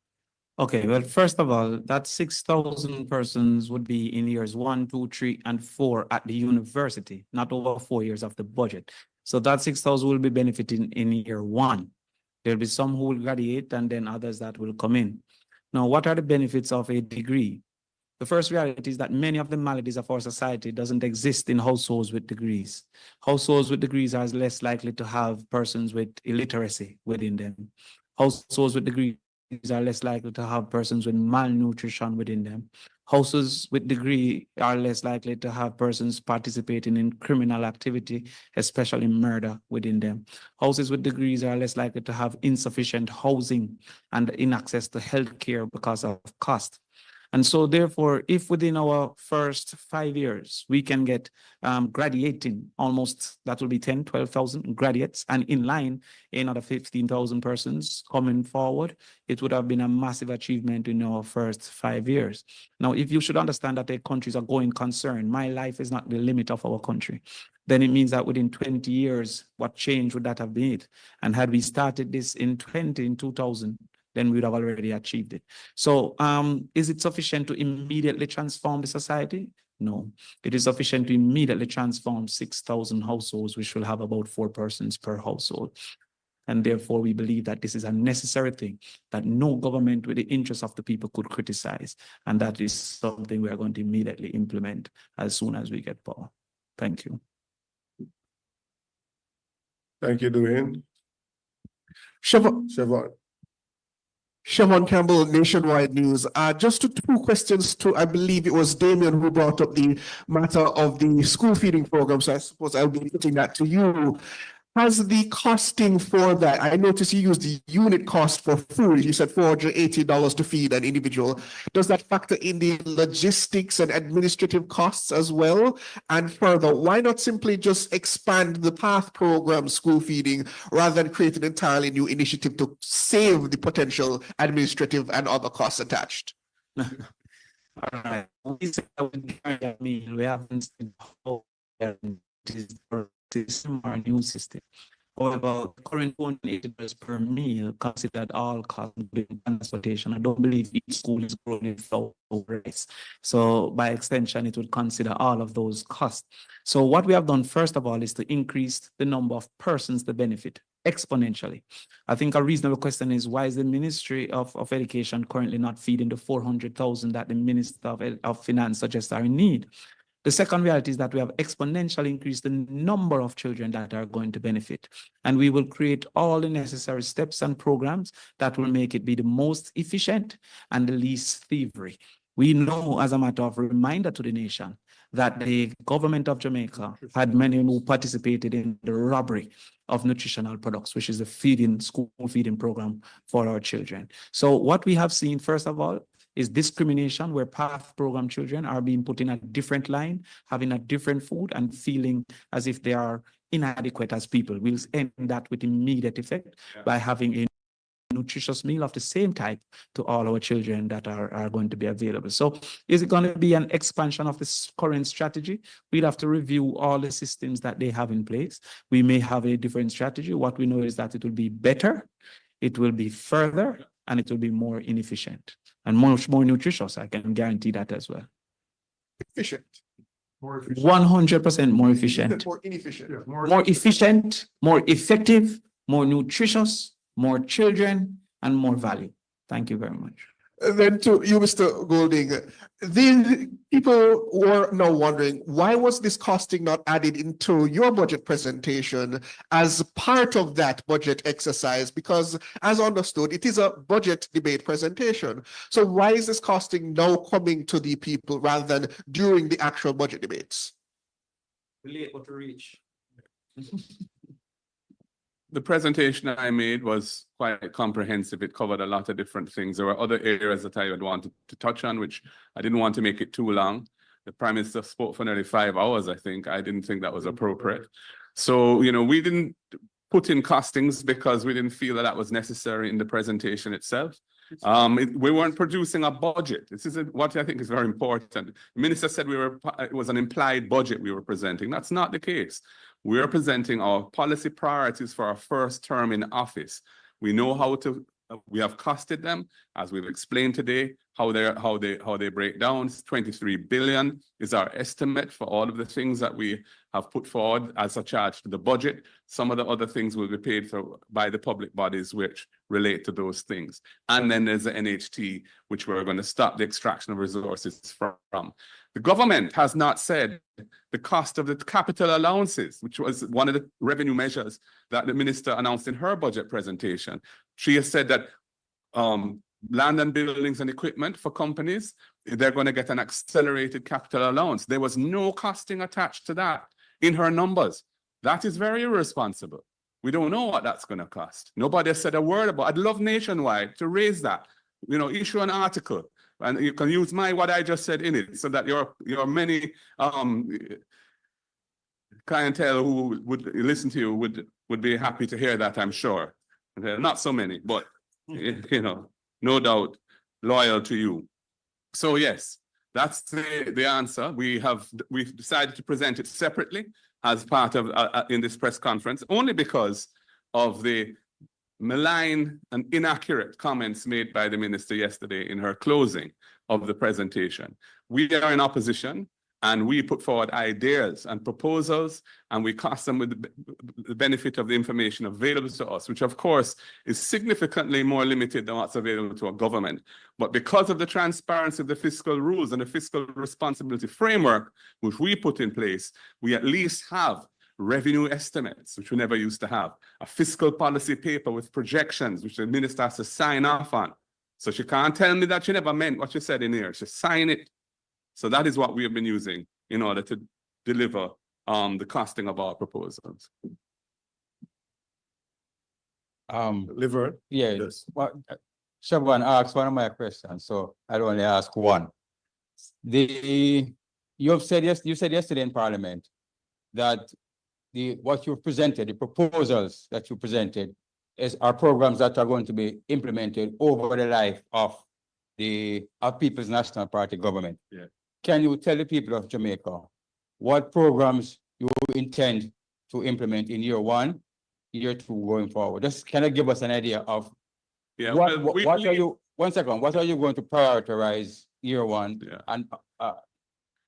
Okay, well, first of all, that 6,000 persons would be in years 1, 2, 3, and 4 at the university, not over 4 years of the budget. So that 6,000 will be benefiting in year 1. There'll be some who will graduate and then others that will come in. Now, what are the benefits of a degree? The first reality is that many of the maladies of our society doesn't exist in households with degrees. Households with degrees are less likely to have persons with illiteracy within them. Households with degrees are less likely to have persons with malnutrition within them. Houses with degree are less likely to have persons participating in criminal activity, especially murder within them. Houses with degrees are less likely to have insufficient housing and inaccess to health care because of cost. And so therefore, if within our first 5 years, we can get graduating almost, that will be 10, 12,000 graduates, and in line, another 15,000 persons coming forward, it would have been a massive achievement in our first 5 years. Now, if you should understand that the countries are going concern, my life is not the limit of our country, then it means that within 20 years, what change would that have been? And had we started this in 2000, then we would have already achieved it. So is it sufficient to immediately transform the society? No, it is sufficient to immediately transform 6,000 households, which will have about 4 persons per household. And therefore, we believe that this is a necessary thing that no government with the interest of the people could criticize. And that is something we are going to immediately implement as soon as we get power. Thank you. Thank you, Julian. Siobhan Campbell, Nationwide News. Just two questions to, I believe it was Damian who brought up the matter of the school feeding program. So I suppose I'll be putting that to you. Has the costing for that, I noticed you used the unit cost for food. You said $480 to feed an individual. Does that factor in the logistics and administrative costs as well? And further, why not simply just expand the PATH program school feeding rather than create an entirely new initiative to save the potential administrative and other costs attached? All right. We haven't seen how this is our new system. However, current $180 per meal considered all costs including transportation. I don't believe each school is growing without rice. So by extension, it would consider all of those costs. So what we have done, first of all, is to increase the number of persons that benefit exponentially. I think a reasonable question is, why is the Ministry of Education currently not feeding the 400,000 that the Minister of Finance suggests are in need? The second reality is that we have exponentially increased the number of children that are going to benefit. And we will create all the necessary steps and programs that will make it be the most efficient and the least thievery. We know, as a matter of reminder to the nation, that the government of Jamaica had many who participated in the robbery of nutritional products, which is the school feeding program for our children. So what we have seen, first of all, is discrimination, where PATH program children are being put in a different line, having a different food and feeling as if they are inadequate as people. We'll end that with immediate effect by having a nutritious meal of the same type to all our children that are going to be available. So is it going to be an expansion of this current strategy? We'll have to review all the systems that they have in place. We may have a different strategy. What we know is that it will be better, it will be further, and it will be more inefficient. And much more nutritious, I can guarantee that as well. Efficient. More efficient. 100% more efficient. More inefficient. Yeah, More efficient, more effective, more nutritious, more children, and more value. Thank you very much. And then to you, Mr. Golding, the people were now wondering, why was this costing not added into your budget presentation as part of that budget exercise? Because as understood, it is a budget debate presentation. So why is this costing now coming to the people rather than during the actual budget debates? Relate what to reach. The presentation I made was quite comprehensive. It covered a lot of different things. There were other areas that I would want to touch on, which I didn't want to make it too long. The Prime Minister spoke for nearly 5 hours, I think. I didn't think that was appropriate. So, you know, we didn't put in costings because we didn't feel that that was necessary in the presentation itself. We weren't producing a budget. This is what I think is very important. The Minister said it was an implied budget we were presenting. That's not the case. We are presenting our policy priorities for our first term in office. We know how to, we have costed them, as we've explained today, how they break down. 23 billion is our estimate for all of the things that we have put forward as a charge to the budget. Some of the other things will be paid for by the public bodies which relate to those things. And then there's the NHT, which we're going to stop the extraction of resources from. The government has not said the cost of the capital allowances, which was one of the revenue measures that the minister announced in her budget presentation. She has said that land and buildings and equipment for companies, they're going to get an accelerated capital allowance. There was no costing attached to that in her numbers. That is very irresponsible. We don't know what that's going to cost. Nobody has said a word about it. I'd love Nationwide to raise that, you know, issue an article and you can use what I just said in it, so that your many clientele who would listen to you would be happy to hear that, I'm sure. Not so many, but you know, no doubt loyal to you. So yes, that's the answer. We've decided to present it separately as part of in this press conference, only because of the malign and inaccurate comments made by the minister yesterday in her closing of the presentation. We are in opposition, and we put forward ideas and proposals, and we cast them with the benefit of the information available to us, which of course is significantly more limited than what's available to a government. But because of the transparency of the fiscal rules and the fiscal responsibility framework, which we put in place, we at least have revenue estimates, which we never used to have, a fiscal policy paper with projections, which the minister has to sign off on. So she can't tell me that she never meant what she said in here. She signed it. So that is what we have been using in order to deliver the costing of our proposals. Liver? Yeah, Yes. well, someone asked one of my questions, so I'll only ask one. You said yesterday in Parliament that what you presented, the proposals that you presented, are programs that are going to be implemented over the life of the People's National Party government. Yeah. Can you tell the people of Jamaica what programs you intend to implement in year 1, year 2 going forward? Just can you give us an idea of what are you going to prioritize year 1? Yeah. And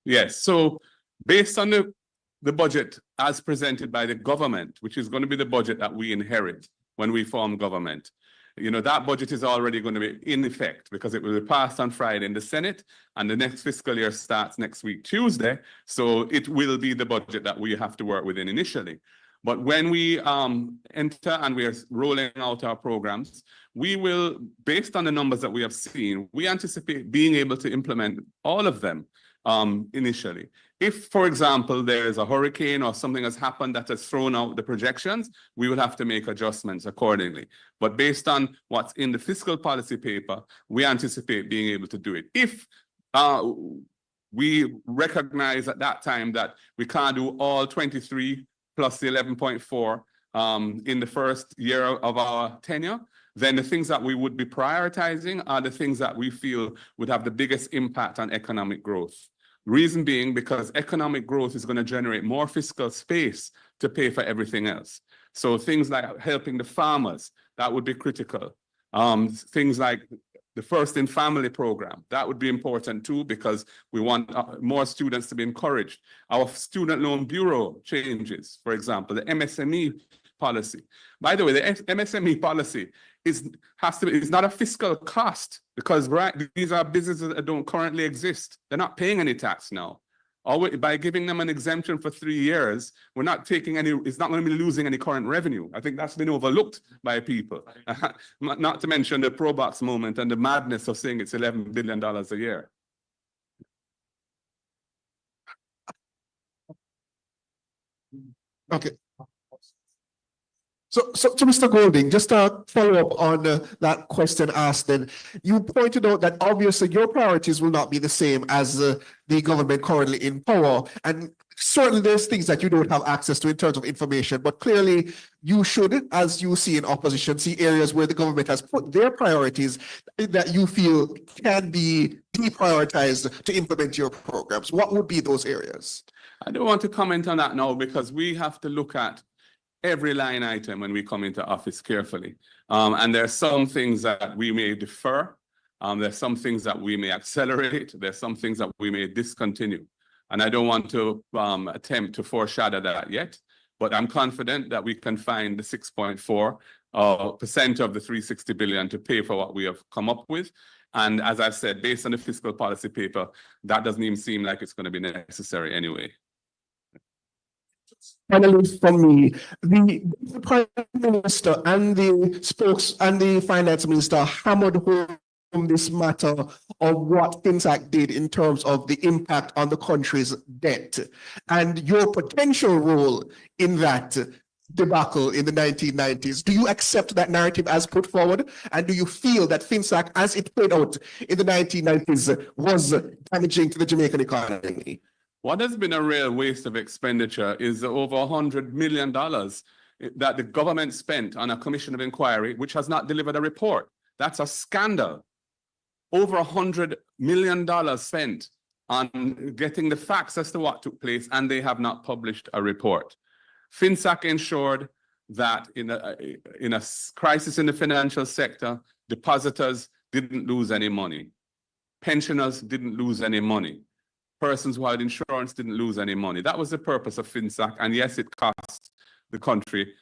yes, so based on the budget as presented by the government, which is going to be the budget that we inherit when we form government, you know, that budget is already going to be in effect because it will be passed on Friday in the Senate, and the next fiscal year starts next week, Tuesday. So it will be the budget that we have to work within initially. But when we enter and we are rolling out our programs, we will, based on the numbers that we have seen, we anticipate being able to implement all of them initially. If, for example, there is a hurricane or something has happened that has thrown out the projections, we will have to make adjustments accordingly. But based on what's in the fiscal policy paper, we anticipate being able to do it. If we recognize at that time that we can't do all 23 plus the 11.4 in the first year of our tenure, then the things that we would be prioritizing are the things that we feel would have the biggest impact on economic growth. Reason being, because economic growth is going to generate more fiscal space to pay for everything else. So things like helping the farmers, that would be critical. Things like the First in Family program, that would be important too, because we want more students to be encouraged. Our Student Loan Bureau changes, for example, the MSME policy. By the way, the MSME policy is not a fiscal cost, because these are businesses that don't currently exist. They're not paying any tax now. By giving them an exemption for 3 years, we're not taking any, it's not going to be losing any current revenue. I think that's been overlooked by people. Not to mention the pro-box moment and the madness of saying it's $11 billion a year. Okay. So to Mr. Golding, just to follow up on that question asked, then you pointed out that obviously your priorities will not be the same as the government currently in power, and certainly there's things that you don't have access to in terms of information, but clearly you should, as you see in opposition, see areas where the government has put their priorities that you feel can be deprioritized to implement your programs. What would be those areas? I don't want to comment on that now, because we have to look at every line item when we come into office carefully. And there are some things that we may defer. There's some things that we may accelerate. There's some things that we may discontinue. And I don't want to attempt to foreshadow that yet, but I'm confident that we can find the 6.4% of the 360 billion to pay for what we have come up with. And as I've said, based on the fiscal policy paper, that doesn't even seem like it's going to be necessary anyway. Finally, from me, the Prime Minister and the Finance Minister hammered home this matter of what FinTech did in terms of the impact on the country's debt and your potential role in that. debacle in the 1990s. Do you accept that narrative as put forward? And do you feel that FinSAC, as it played out in the 1990s, was damaging to the Jamaican economy? What has been a real waste of expenditure is over $100 million that the government spent on a commission of inquiry, which has not delivered a report. That's a scandal. Over $100 million spent on getting the facts as to what took place, and they have not published a report. FinSAC ensured that in a crisis in the financial sector, depositors didn't lose any money. Pensioners didn't lose any money. Persons who had insurance didn't lose any money. That was the purpose of FinSAC. And yes, it cost the country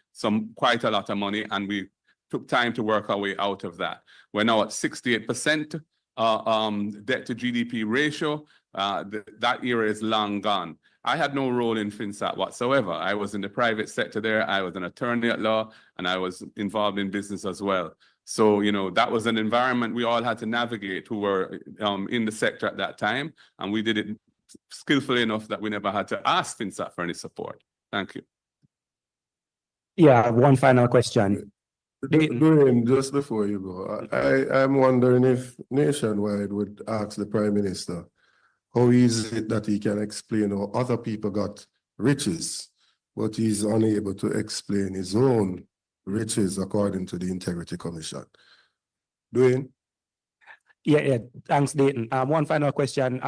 quite a lot of money, and we took time to work our way out of that. We're now at 68% debt to GDP ratio. That era is long gone. I had no role in FinSAC whatsoever. I was in the private sector there. I was an attorney at law, and I was involved in business as well. So, you know, that was an environment we all had to navigate who were in the sector at that time. And we did it skillfully enough that we never had to ask FinSAC for any support. Thank you. Yeah, one final question. Julian, just before you go, I'm wondering if Nationwide would ask the Prime Minister, how is it that he can explain how other people got riches, but he's unable to explain his own riches according to the Integrity Commission? Dwayne? Yeah, thanks, Dayton. One final question,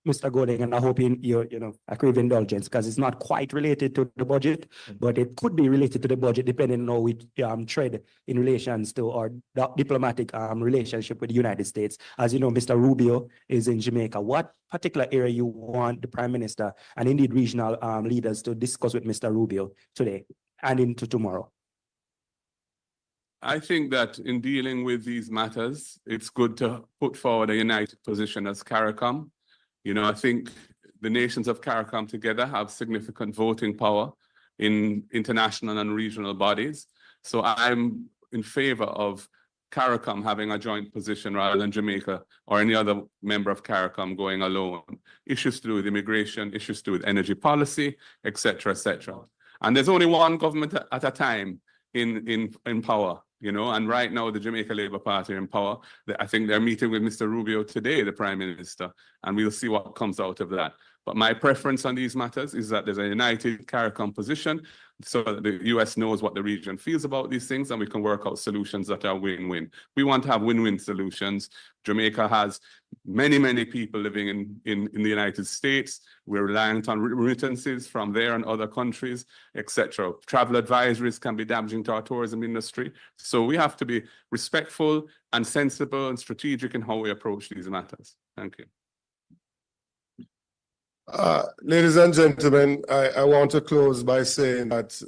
Mr. Golding, and I hope you crave indulgence because it's not quite related to the budget, but it could be related to the budget depending on how we tread in relations to our diplomatic relationship with the United States. As you know, Mr. Rubio is in Jamaica. What particular area you want the Prime Minister and indeed regional leaders to discuss with Mr. Rubio today and into tomorrow? I think that in dealing with these matters, it's good to put forward a united position as CARICOM. You know, I think the nations of CARICOM together have significant voting power in international and regional bodies. So I'm in favor of CARICOM having a joint position rather than Jamaica or any other member of CARICOM going alone. Issues to do with immigration, issues to do with energy policy, et cetera, et cetera. And there's only one government at a time in power. You know, and right now the Jamaica Labour Party are in power. I think they're meeting with Mr. Rubio today, the Prime Minister, and we'll see what comes out of that. But my preference on these matters is that there's a united CARICOM position so that the US knows what the region feels about these things and we can work out solutions that are win-win. We want to have win-win solutions. Jamaica has many, many people living in the United States. We're reliant on remittances from there and other countries, etc. Travel advisories can be damaging to our tourism industry. So we have to be respectful and sensible and strategic in how we approach these matters. Thank you. Ladies and gentlemen, I want to close by saying that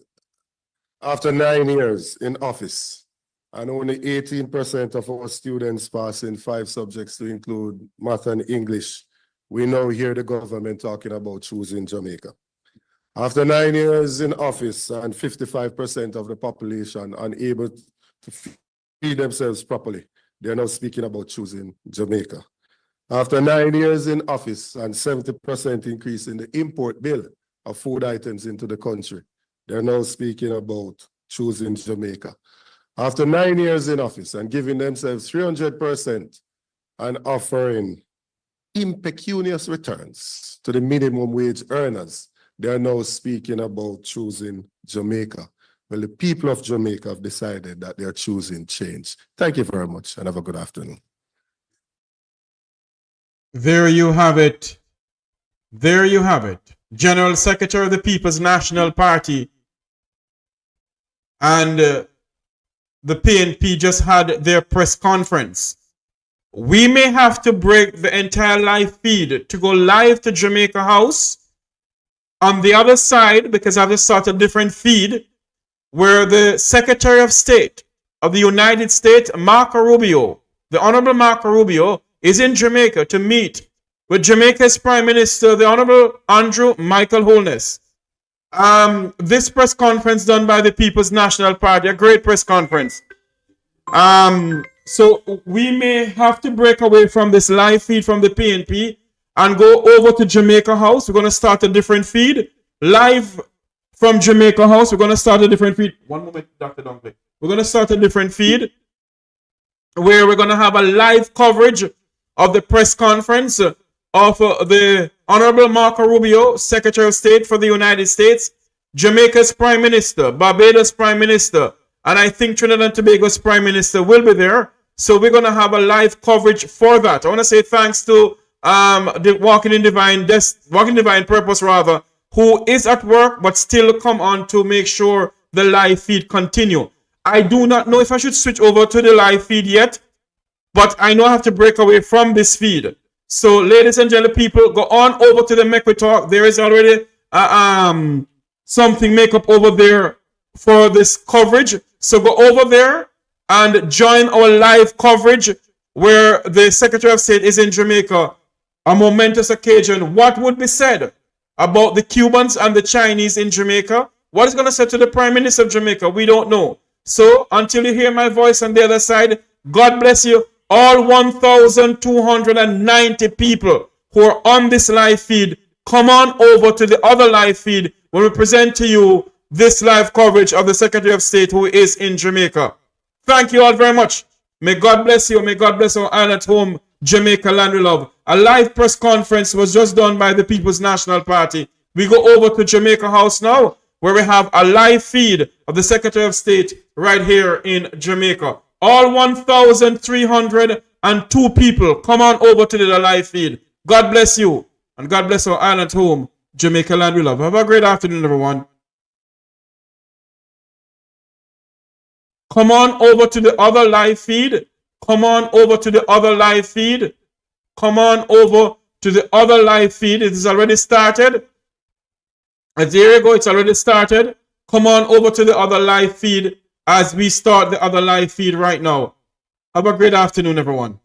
after 9 years in office and only 18% of our students passing 5 subjects to include math and English, we now hear the government talking about choosing Jamaica. After 9 years in office and 55% of the population unable to feed themselves properly, they're now speaking about choosing Jamaica. After 9 years in office and 70% increase in the import bill of food items into the country, they're now speaking about choosing Jamaica. After 9 years in office and giving themselves 300% and offering impecunious returns to the minimum wage earners, they're now speaking about choosing Jamaica. Well, the people of Jamaica have decided that they're choosing change. Thank you very much and have a good afternoon. There you have it. There you have it. General Secretary of the People's National Party and the PNP just had their press conference. We may have to break the entire live feed to go live to Jamaica House on the other side because I've just started a different feed where the Secretary of State of the United States, Marco Rubio, the Honorable Marco Rubio, is in Jamaica to meet with Jamaica's Prime Minister, the Honorable Andrew Michael Holness. This press conference done by the People's National Party, a great press conference. So we may have to break away from this live feed from the PNP and go over to Jamaica House. We're going to start a different feed live from Jamaica House. We're going to start a different feed. One moment, Dr. Dunkley. We're going to start a different feed where we're going to have a live coverage of the press conference of the Honorable Marco Rubio, Secretary of State for the United States, Jamaica's Prime Minister, Barbados Prime Minister, and I think Trinidad and Tobago's Prime Minister will be there. So we're going to have a live coverage for that. I want to say thanks to the Walking in Divine Purpose, who is at work but still come on to make sure the live feed continue. I do not know if I should switch over to the live feed yet, but I know I have to break away from this feed. So, ladies and gentlemen, people, go on over to the Make We Talk. There is already something make up over there for this coverage. So go over there and join our live coverage where the Secretary of State is in Jamaica. A momentous occasion. What would be said about the Cubans and the Chinese in Jamaica? What is going to say to the Prime Minister of Jamaica? We don't know. So until you hear my voice on the other side, God bless you. All 1,290 people who are on this live feed, come on over to the other live feed when we present to you this live coverage of the Secretary of State who is in Jamaica. Thank you all very much. May God bless you. May God bless our island at home, Jamaica land we love. A live press conference was just done by the People's National Party. We go over to Jamaica House now, where we have a live feed of the Secretary of State right here in Jamaica. All 1,302 people, come on over to the live feed. God bless you, and God bless our island at home, Jamaica land we love. Have a great afternoon, everyone. Come on over to the other live feed. Come on over to the other live feed. Come on over to the other live feed. It is already started. There you go. It's already started. Come on over to the other live feed as we start the other live feed right now. Have a great afternoon, everyone.